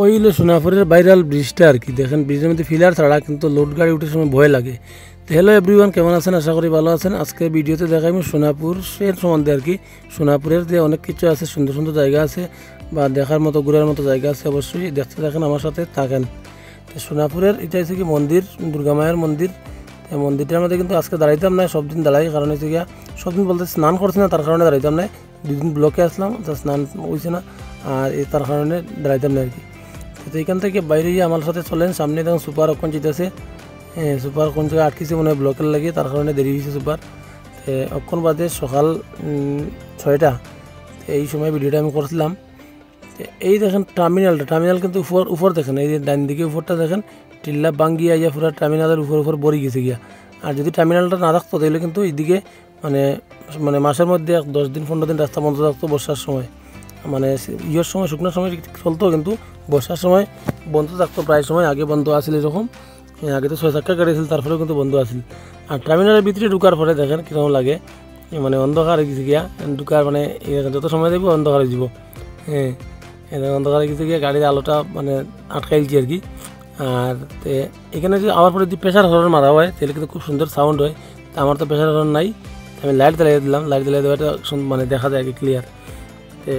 ওই হলো সোনাপুরের ভাইরাল ব্রিজটা আর কি। দেখেন ব্রিজের মধ্যে ফিলার ছাড়া, কিন্তু লোড গাড়ি উঠার সময় ভয় লাগে। তো হ্যালো এভরিওয়ান, কেমন আছেন? আশা করি ভালো আছেন। আজকে ভিডিওতে দেখাই আমি সোনাপুরের সম্বন্ধে আর কি। সোনাপুরের যে অনেক কিছু আছে, সুন্দর সুন্দর জায়গা আছে বা দেখার মতো ঘোরার মতো জায়গা আছে, অবশ্যই দেখতে থাকেন, আমার সাথে থাকেন। তো সোনাপুরের এটা হচ্ছে কি মন্দির, দুর্গা মায়ের মন্দির। এই মন্দিরটার মধ্যে কিন্তু আজকে দাঁড়াইতাম না, সব দিন দাঁড়াই, কারণ হচ্ছে গিয়া সব দিন বলতে স্নান করছি না, তার কারণে দাঁড়াইতাম না। দুদিন ব্লকে আসলাম, স্নান হয়েছে না, আর তার কারণে দাঁড়াইতাম না আর কি। তো এইখান থেকে বাইরে গিয়ে আমার সাথে চলেন, সামনে দেখুন সুপার অক্ষণ যেতেছে। সুপার কোন জায়গায় আটকেছে মনে হয় ব্লকের লাগে, তার কারণে দেরি হয়েছে সুপার। অক্ষণ বাদে সকাল 6টা, এই সময় ভিডিওটা আমি করছিলাম। এই দেখেন টার্মিনাল কিন্তু উপর দেখেন, এই যে ডান দিকে উপরটা দেখেন, টিল্লা বাঙ্গিয়া ইয়া পুরো টার্মিনালের উপর বড়ি গেছে গিয়া। আর যদি টার্মিনালটা না থাকতো তাহলে কিন্তু এইদিকে মানে মানে মাসের মধ্যে 10 দিন 15 দিন রাস্তা বন্ধ থাকতো। বর্ষার সময় মানে ইয়ের সময় শুকনোর সময় চলতো, কিন্তু বর্ষার সময় বন্ধ থাকতো প্রায় সময়। আগে বন্ধ আসছিল এরকম, আগে তো 6 চাকা গাড়ি ছিল, তারপরেও কিন্তু বন্ধ আসছিল। আর টার্মিনালের ভিতরে ঢুকার পরে দেখেন কীরকম লাগে, মানে অন্ধকার হয়ে গেছে গিয়া ঢুকার, মানে যত সময় দেবো অন্ধকার হয়ে যাব। অন্ধকার হয়ে গেছে গিয়া, গাড়ির আলোটা মানে আটকাইলছি আর কি। আর এখানে যদি আবার পরে যদি প্রেশার হর্ন মারা হয় তাহলে কিন্তু খুব সুন্দর সাউন্ড হয়। তা আমার তো প্রেশার হর্ন নাই, আমি লাইট জ্বালিয়ে দিলাম, লাইট জ্বালিয়ে দেওয়াটা মানে দেখা যায় আর কি ক্লিয়ার।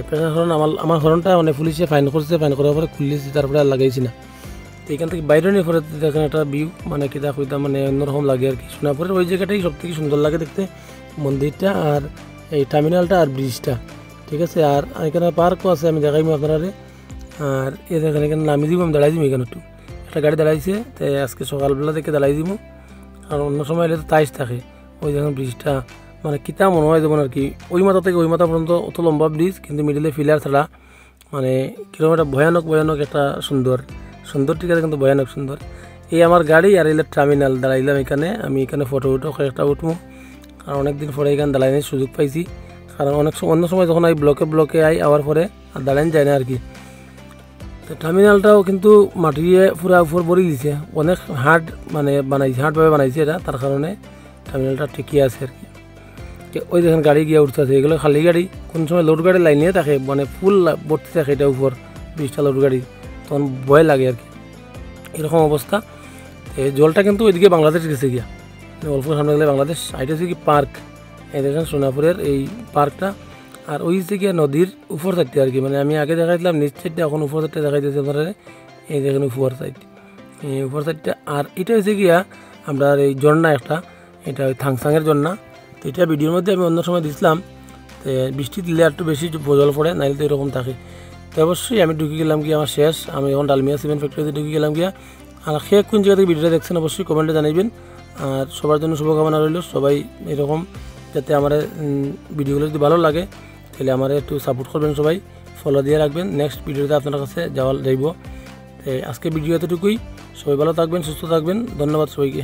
প্রেশার হর্ন আমার হর্নটা মানে পুলিশে ফাইন করছে, ফাইন করার পরে খুললেছি, তারপরে আর লাগাইছি না। তো এখান থেকে বাইরে নিয়ে পরে দেখেন একটা ভিউ, মানে কিতা কইতা মানে অন্যরকম লাগে আর কি। সোনাপুরের ওই জায়গাটাই সব থেকে সুন্দর লাগে দেখতে, মন্দিরটা আর এই টার্মিনালটা আর ব্রিজটা, ঠিক আছে। আর এখানে পার্কও আছে, আমি দেখাইব আপনারা। আর দেখেন এখানে নামিয়ে দিব, আমি দাঁড়াই দিব এখানে একটু, একটা গাড়ি দাঁড়াইছে। তো আজকে সকালবেলা থেকে দাঁড়াই দিব, কারণ অন্য সময় এলে তো তাইস থাকে। ওই দেখেন ব্রিজটা মানে কিতা মনে হয় যেমন আর কি, ওই মাথা থেকে ওই মাথা পর্যন্ত অত লম্বা ব্রিজ, কিন্তু মিডিলে ফিলার ছাড়া, মানে কীরকম একটা ভয়ানক একটা সুন্দর ঠিক আছে, কিন্তু ভয়ানক সুন্দর। এই আমার গাড়ি আর এলে টার্মিনাল দাঁড়াইলাম এখানে। আমি এখানে ফটো কয়েকটা উঠবো, কারণ অনেকদিন পরে এখানে দাঁড়ানোর সুযোগ পাইছি। কারণ অন্য সময় যখন এই ব্লকে আওয়ার পরে আর দাঁড়ানো যায় না আর কি। তো টার্মিনালটাও কিন্তু মাটিয়ে পুরা উপর ভরে দিয়েছে, অনেক হার্ড মানে বানাইছে, হার্ডভাবে বানাইছে এটা, তার কারণে টার্মিনালটা টিকিয়ে আছে আর কি। ওই দেখেন গাড়ি গিয়ে উঠতেছে, এগুলো খালি গাড়ি, কোন সময় লোড গাড়ি লাইনে থাকে, মানে ফুল ভর্তি থাকে এটা উপর ব্রিজটা লোড গাড়ি, তখন ভয় লাগে আর কি, এরকম অবস্থা। এই জলটা কিন্তু ওইদিকে বাংলাদেশ গেছে গিয়া, অল্প সামনে গেলে বাংলাদেশ। এটা হচ্ছে কি পার্ক, এই দেখেন সোনাপুরের এই পার্কটা। আর ওই হচ্ছে গিয়া নদীর উপর সাইডটা আর কি, মানে আমি আগে দেখাইছিলাম নিচ সাইডটা, এখন উপর সাইডটা দেখাইতেছি আপনারা। এই দেখেন উপর সাইডটা। আর এটা হচ্ছে গিয়া আমরা এই ঝর্ণা একটা, এটা ওই থাংসাংয়ের ঝর্ণা। তো এটা ভিডিওর মধ্যে আমি অন্য সময় দিছিলাম। তো বৃষ্টি দিলে একটু বেশি জল পড়ে, নাইলে তো এরকম থাকে। তো অবশ্যই আমি ঢুকে গেলাম গিয়ে, আমার শেষ, আমি এখন ডালমিয়া সিমেন্ট ফ্যাক্টরিতে ঢুকে গেলাম গিয়া। আর খেয়ে কোন জায়গা থেকে ভিডিওটা দেখছেন অবশ্যই কমেন্টে জানাবেন। আর সবার জন্য শুভকামনা রইল, সবাই এরকম যাতে আমার ভিডিওগুলো যদি ভালো লাগে তাহলে আমার একটু সাপোর্ট করবেন, সবাই ফলো দিয়ে রাখবেন। নেক্সট ভিডিওতে আপনার কাছে যাইব। আজকে ভিডিও এতটুকুই, সবাই ভালো থাকবেন, সুস্থ থাকবেন, ধন্যবাদ সবাইকে।